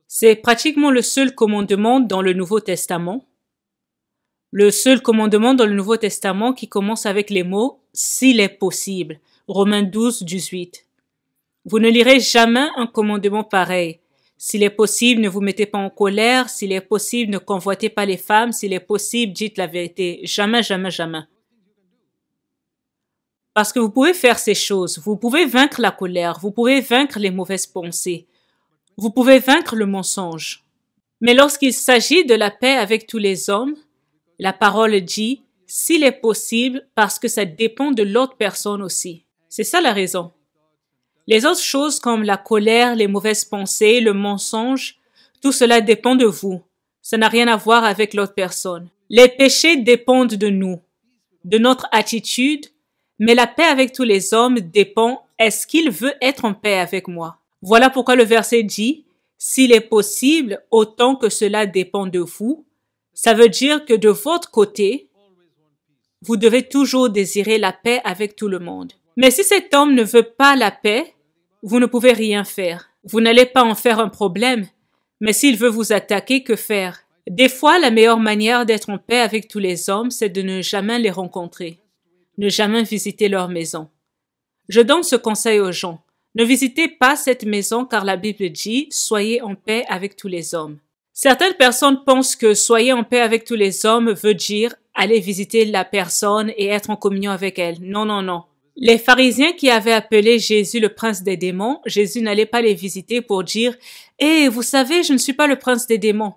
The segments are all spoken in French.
C'est pratiquement le seul commandement dans le Nouveau Testament. Le seul commandement dans le Nouveau Testament qui commence avec les mots « s'il est possible ». Romains 12, 18. Vous ne lirez jamais un commandement pareil. S'il est possible, ne vous mettez pas en colère. S'il est possible, ne convoitez pas les femmes. S'il est possible, dites la vérité. Jamais, jamais, jamais. Parce que vous pouvez faire ces choses. Vous pouvez vaincre la colère. Vous pouvez vaincre les mauvaises pensées. Vous pouvez vaincre le mensonge. Mais lorsqu'il s'agit de la paix avec tous les hommes, la parole dit « s'il est possible » parce que ça dépend de l'autre personne aussi. C'est ça la raison. Les autres choses comme la colère, les mauvaises pensées, le mensonge, tout cela dépend de vous. Ça n'a rien à voir avec l'autre personne. Les péchés dépendent de nous, de notre attitude, mais la paix avec tous les hommes dépend est-ce qu'il veut être en paix avec moi. Voilà pourquoi le verset dit « s'il est possible, autant que cela dépend de vous », ça veut dire que de votre côté, vous devez toujours désirer la paix avec tout le monde. Mais si cet homme ne veut pas la paix, vous ne pouvez rien faire. Vous n'allez pas en faire un problème. Mais s'il veut vous attaquer, que faire? Des fois, la meilleure manière d'être en paix avec tous les hommes, c'est de ne jamais les rencontrer, ne jamais visiter leur maison. Je donne ce conseil aux gens. Ne visitez pas cette maison car la Bible dit « soyez en paix avec tous les hommes ». Certaines personnes pensent que « soyez en paix avec tous les hommes » veut dire « aller visiter la personne et être en communion avec elle ». Non, non, non. Les pharisiens qui avaient appelé Jésus le prince des démons, Jésus n'allait pas les visiter pour dire « Eh, vous savez, je ne suis pas le prince des démons ».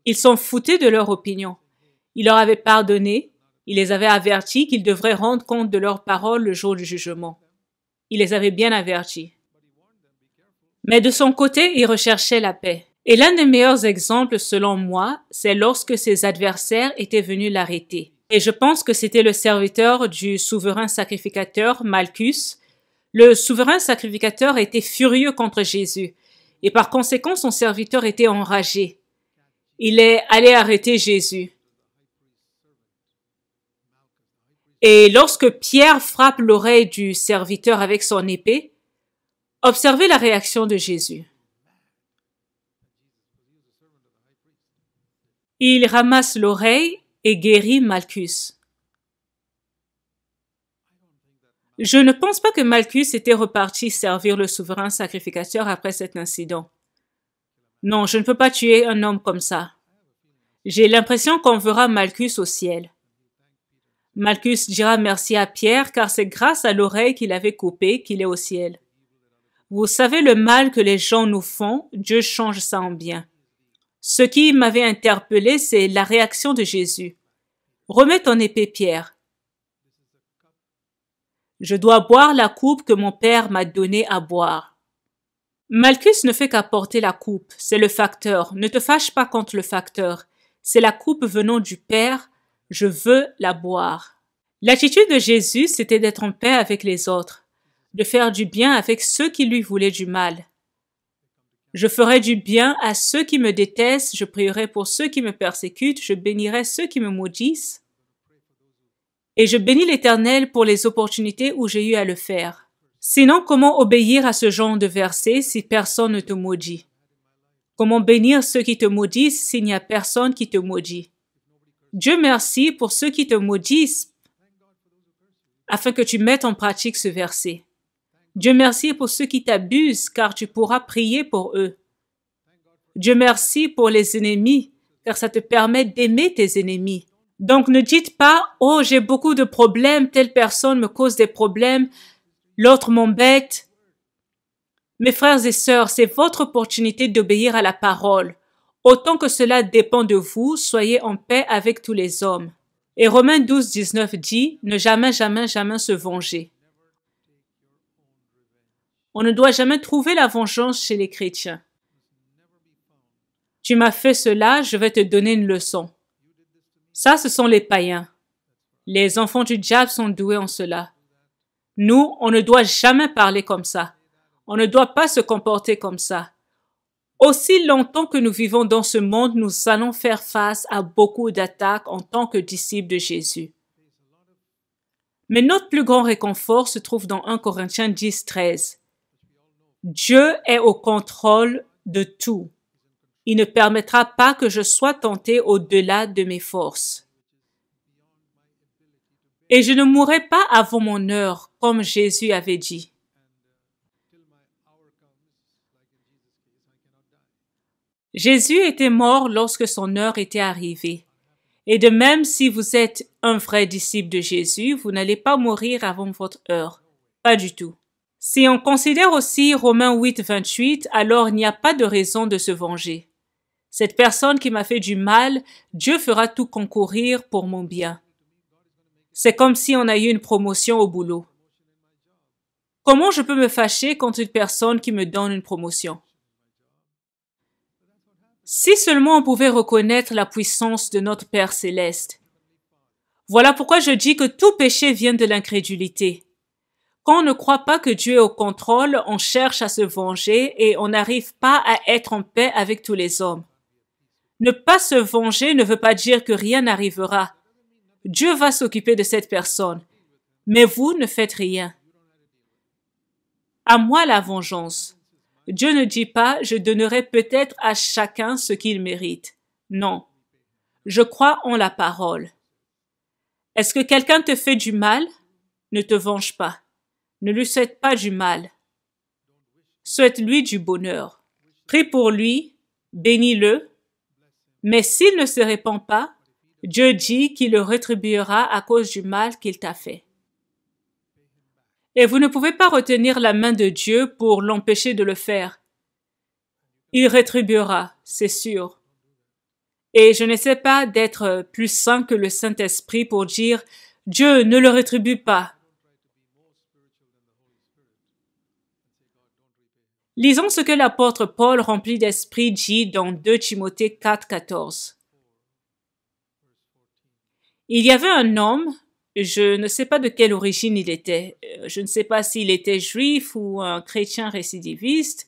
Ils s'en foutaient de leur opinion. Il leur avait pardonné, il les avait avertis qu'ils devraient rendre compte de leurs paroles le jour du jugement. Il les avait bien avertis. Mais de son côté, il recherchait la paix. Et l'un des meilleurs exemples, selon moi, c'est lorsque ses adversaires étaient venus l'arrêter. Et je pense que c'était le serviteur du souverain sacrificateur, Malchus. Le souverain sacrificateur était furieux contre Jésus. Et par conséquent, son serviteur était enragé. Il est allé arrêter Jésus. Et lorsque Pierre frappe l'oreille du serviteur avec son épée, observez la réaction de Jésus. Il ramasse l'oreille et guérit Malchus. Je ne pense pas que Malchus était reparti servir le souverain sacrificateur après cet incident. Non, je ne peux pas tuer un homme comme ça. J'ai l'impression qu'on verra Malchus au ciel. Malchus dira merci à Pierre car c'est grâce à l'oreille qu'il avait coupée qu'il est au ciel. Vous savez le mal que les gens nous font, Dieu change ça en bien. Ce qui m'avait interpellé, c'est la réaction de Jésus. Remets ton épée, Pierre. Je dois boire la coupe que mon Père m'a donnée à boire. Malchus ne fait qu'apporter la coupe, c'est le facteur. Ne te fâche pas contre le facteur. C'est la coupe venant du Père, je veux la boire. L'attitude de Jésus, c'était d'être en paix avec les autres, de faire du bien avec ceux qui lui voulaient du mal. Je ferai du bien à ceux qui me détestent, je prierai pour ceux qui me persécutent, je bénirai ceux qui me maudissent. Et je bénis l'Éternel pour les opportunités où j'ai eu à le faire. Sinon, comment obéir à ce genre de verset si personne ne te maudit? Comment bénir ceux qui te maudissent s'il n'y a personne qui te maudit? Dieu merci pour ceux qui te maudissent afin que tu mettes en pratique ce verset. Dieu merci pour ceux qui t'abusent, car tu pourras prier pour eux. Dieu merci pour les ennemis, car ça te permet d'aimer tes ennemis. Donc ne dites pas « Oh, j'ai beaucoup de problèmes, telle personne me cause des problèmes, l'autre m'embête. » Mes frères et sœurs, c'est votre opportunité d'obéir à la parole. Autant que cela dépend de vous, soyez en paix avec tous les hommes. Et Romains 12, 19 dit « Ne jamais, jamais, jamais se venger. » On ne doit jamais trouver la vengeance chez les chrétiens. Tu m'as fait cela, je vais te donner une leçon. Ça, ce sont les païens. Les enfants du diable sont doués en cela. Nous, on ne doit jamais parler comme ça. On ne doit pas se comporter comme ça. Aussi longtemps que nous vivons dans ce monde, nous allons faire face à beaucoup d'attaques en tant que disciples de Jésus. Mais notre plus grand réconfort se trouve dans 1 Corinthiens 10, 13. Dieu est au contrôle de tout. Il ne permettra pas que je sois tenté au-delà de mes forces. Et je ne mourrai pas avant mon heure, comme Jésus avait dit. Jésus était mort lorsque son heure était arrivée. Et de même, si vous êtes un vrai disciple de Jésus, vous n'allez pas mourir avant votre heure. Pas du tout. Si on considère aussi Romains 8, 28, alors il n'y a pas de raison de se venger. Cette personne qui m'a fait du mal, Dieu fera tout concourir pour mon bien. C'est comme si on a eu une promotion au boulot. Comment je peux me fâcher contre une personne qui me donne une promotion? Si seulement on pouvait reconnaître la puissance de notre Père céleste. Voilà pourquoi je dis que tout péché vient de l'incrédulité. Quand on ne croit pas que Dieu est au contrôle, on cherche à se venger et on n'arrive pas à être en paix avec tous les hommes. Ne pas se venger ne veut pas dire que rien n'arrivera. Dieu va s'occuper de cette personne, mais vous ne faites rien. À moi la vengeance. Dieu ne dit pas « je donnerai peut-être à chacun ce qu'il mérite ». Non. Je crois en la parole. Est-ce que quelqu'un te fait du mal? Ne te venge pas. Ne lui souhaite pas du mal. Souhaite-lui du bonheur. Prie pour lui, bénis-le. Mais s'il ne se répand pas, Dieu dit qu'il le rétribuera à cause du mal qu'il t'a fait. Et vous ne pouvez pas retenir la main de Dieu pour l'empêcher de le faire. Il rétribuera, c'est sûr. Et je n'essaie pas d'être plus saint que le Saint-Esprit pour dire « Dieu ne le rétribue pas ». Lisons ce que l'apôtre Paul rempli d'esprit dit dans 2 Timothée 4, 14. Il y avait un homme, je ne sais pas de quelle origine il était, je ne sais pas s'il était juif ou un chrétien récidiviste.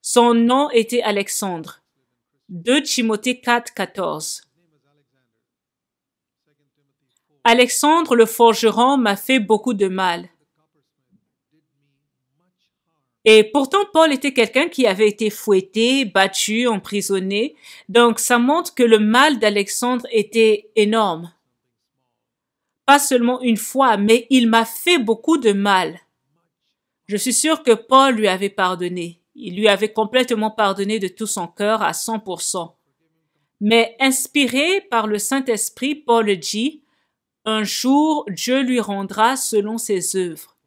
Son nom était Alexandre. 2 Timothée 4, 14. Alexandre le forgeron m'a fait beaucoup de mal. Et pourtant, Paul était quelqu'un qui avait été fouetté, battu, emprisonné. Donc, ça montre que le mal d'Alexandre était énorme. Pas seulement une fois, mais il m'a fait beaucoup de mal. Je suis sûre que Paul lui avait pardonné. Il lui avait complètement pardonné de tout son cœur à 100%. Mais inspiré par le Saint-Esprit, Paul dit « Un jour, Dieu lui rendra selon ses œuvres. »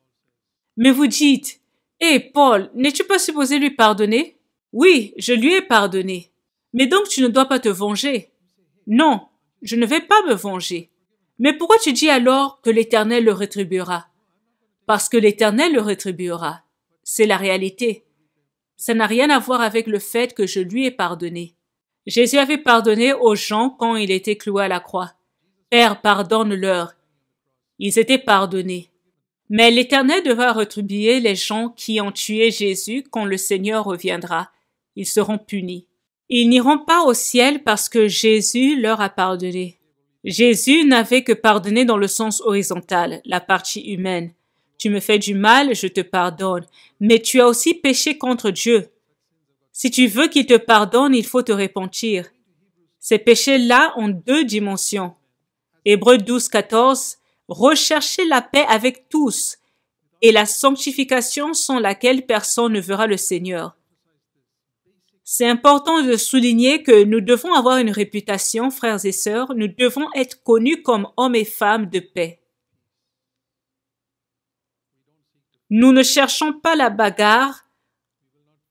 Mais vous dites « Hé, Paul, n'es-tu pas supposé lui pardonner? » Oui, je lui ai pardonné. Mais donc tu ne dois pas te venger. Non, je ne vais pas me venger. Mais pourquoi tu dis alors que l'Éternel le rétribuera? Parce que l'Éternel le rétribuera. C'est la réalité. Ça n'a rien à voir avec le fait que je lui ai pardonné. Jésus avait pardonné aux gens quand il était cloué à la croix. Père, pardonne-leur. Ils étaient pardonnés. Mais l'Éternel devra rétribuer les gens qui ont tué Jésus quand le Seigneur reviendra. Ils seront punis. Ils n'iront pas au ciel parce que Jésus leur a pardonné. Jésus n'avait que pardonné dans le sens horizontal, la partie humaine. Tu me fais du mal, je te pardonne. Mais tu as aussi péché contre Dieu. Si tu veux qu'il te pardonne, il faut te repentir. Ces péchés-là ont 2 dimensions. Hébreux 12, 14. Recherchez la paix avec tous et la sanctification sans laquelle personne ne verra le Seigneur. C'est important de souligner que nous devons avoir une réputation, frères et sœurs, nous devons être connus comme hommes et femmes de paix. Nous ne cherchons pas la bagarre,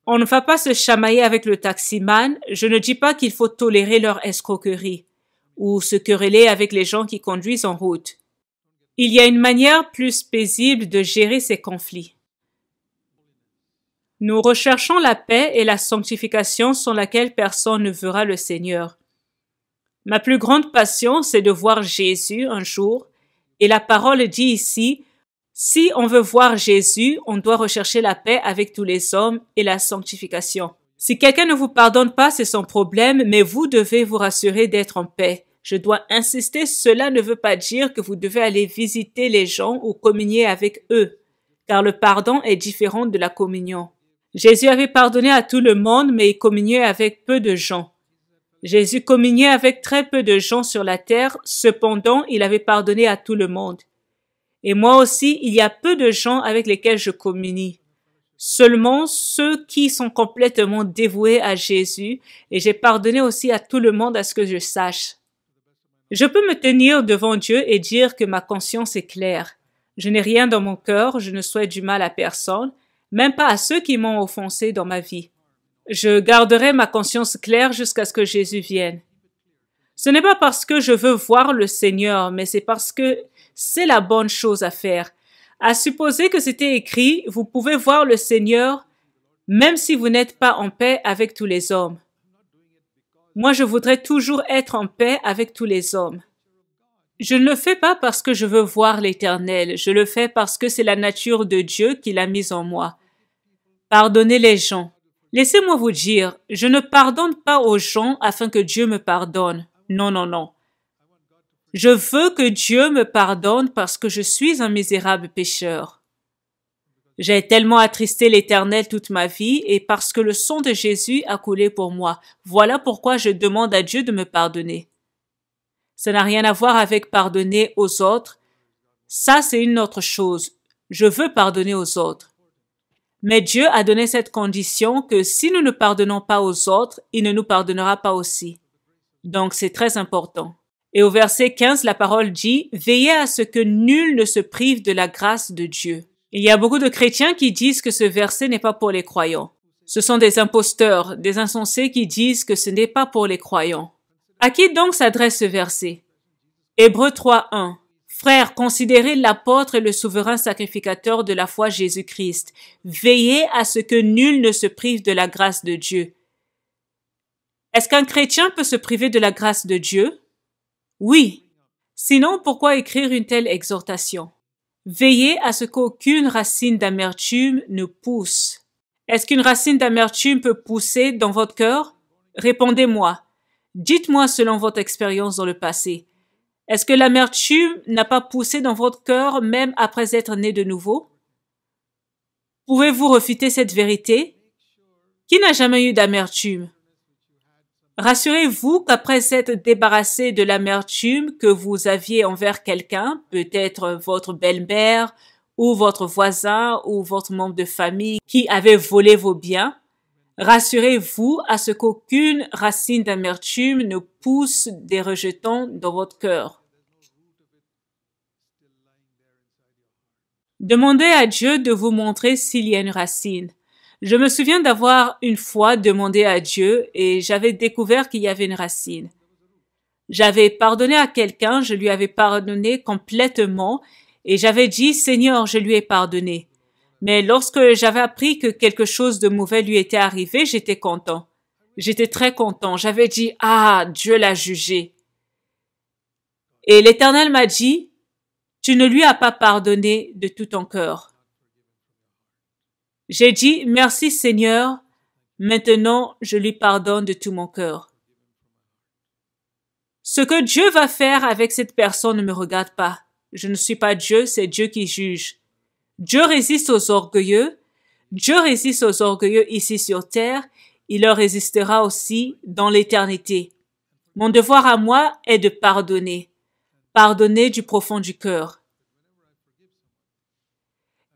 on ne va pas se chamailler avec le taximan, je ne dis pas qu'il faut tolérer leur escroquerie ou se quereller avec les gens qui conduisent en route. Il y a une manière plus paisible de gérer ces conflits. Nous recherchons la paix et la sanctification sans laquelle personne ne verra le Seigneur. Ma plus grande passion, c'est de voir Jésus un jour, et la parole dit ici, si on veut voir Jésus, on doit rechercher la paix avec tous les hommes et la sanctification. Si quelqu'un ne vous pardonne pas, c'est son problème, mais vous devez vous rassurer d'être en paix. Je dois insister, cela ne veut pas dire que vous devez aller visiter les gens ou communier avec eux, car le pardon est différent de la communion. Jésus avait pardonné à tout le monde, mais il communiait avec peu de gens. Jésus communiait avec très peu de gens sur la terre, cependant il avait pardonné à tout le monde. Et moi aussi, il y a peu de gens avec lesquels je communie. Seulement ceux qui sont complètement dévoués à Jésus, et j'ai pardonné aussi à tout le monde à ce que je sache. Je peux me tenir devant Dieu et dire que ma conscience est claire. Je n'ai rien dans mon cœur, je ne souhaite du mal à personne, même pas à ceux qui m'ont offensé dans ma vie. Je garderai ma conscience claire jusqu'à ce que Jésus vienne. Ce n'est pas parce que je veux voir le Seigneur, mais c'est parce que c'est la bonne chose à faire. À supposer que c'était écrit, vous pouvez voir le Seigneur même si vous n'êtes pas en paix avec tous les hommes. Moi, je voudrais toujours être en paix avec tous les hommes. Je ne le fais pas parce que je veux voir l'Éternel, je le fais parce que c'est la nature de Dieu qui l'a mise en moi. Pardonnez les gens. Laissez-moi vous dire, je ne pardonne pas aux gens afin que Dieu me pardonne. Non, non, non. Je veux que Dieu me pardonne parce que je suis un misérable pécheur. J'ai tellement attristé l'Éternel toute ma vie et parce que le sang de Jésus a coulé pour moi. Voilà pourquoi je demande à Dieu de me pardonner. Ça n'a rien à voir avec pardonner aux autres. Ça, c'est une autre chose. Je veux pardonner aux autres. Mais Dieu a donné cette condition que si nous ne pardonnons pas aux autres, il ne nous pardonnera pas aussi. Donc, c'est très important. Et au verset 15, la parole dit « Veillez à ce que nul ne se prive de la grâce de Dieu ». Il y a beaucoup de chrétiens qui disent que ce verset n'est pas pour les croyants. Ce sont des imposteurs, des insensés qui disent que ce n'est pas pour les croyants. À qui donc s'adresse ce verset? Hébreux 3:1. Frères, considérez l'apôtre et le souverain sacrificateur de la foi Jésus-Christ. Veillez à ce que nul ne se prive de la grâce de Dieu. Est-ce qu'un chrétien peut se priver de la grâce de Dieu? Oui. Sinon, pourquoi écrire une telle exhortation? Veillez à ce qu'aucune racine d'amertume ne pousse. Est-ce qu'une racine d'amertume peut pousser dans votre cœur? Répondez-moi. Dites-moi selon votre expérience dans le passé. Est-ce que l'amertume n'a pas poussé dans votre cœur même après être né de nouveau? Pouvez-vous refuter cette vérité? Qui n'a jamais eu d'amertume? Rassurez-vous qu'après s'être débarrassé de l'amertume que vous aviez envers quelqu'un, peut-être votre belle-mère ou votre voisin ou votre membre de famille qui avait volé vos biens, rassurez-vous à ce qu'aucune racine d'amertume ne pousse des rejetons dans votre cœur. Demandez à Dieu de vous montrer s'il y a une racine. Je me souviens d'avoir une fois demandé à Dieu et j'avais découvert qu'il y avait une racine. J'avais pardonné à quelqu'un, je lui avais pardonné complètement et j'avais dit « Seigneur, je lui ai pardonné ». Mais lorsque j'avais appris que quelque chose de mauvais lui était arrivé, j'étais content. J'étais très content. J'avais dit « Ah, Dieu l'a jugé ». Et l'Éternel m'a dit « Tu ne lui as pas pardonné de tout ton cœur ». J'ai dit « Merci Seigneur, maintenant je lui pardonne de tout mon cœur ». Ce que Dieu va faire avec cette personne ne me regarde pas. Je ne suis pas Dieu, c'est Dieu qui juge. Dieu résiste aux orgueilleux. Dieu résiste aux orgueilleux ici sur terre. Il leur résistera aussi dans l'éternité. Mon devoir à moi est de pardonner. Pardonner du profond du cœur.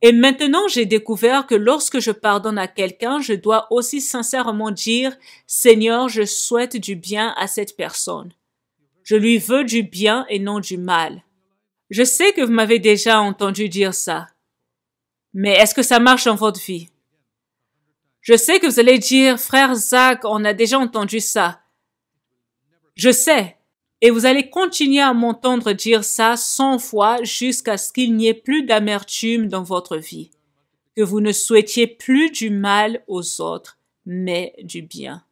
Et maintenant, j'ai découvert que lorsque je pardonne à quelqu'un, je dois aussi sincèrement dire « Seigneur, je souhaite du bien à cette personne. Je lui veux du bien et non du mal. » Je sais que vous m'avez déjà entendu dire ça. Mais est-ce que ça marche dans votre vie? Je sais que vous allez dire « Frère Zach, on a déjà entendu ça. » Je sais. Et vous allez continuer à m'entendre dire ça 100 fois jusqu'à ce qu'il n'y ait plus d'amertume dans votre vie, que vous ne souhaitiez plus du mal aux autres, mais du bien.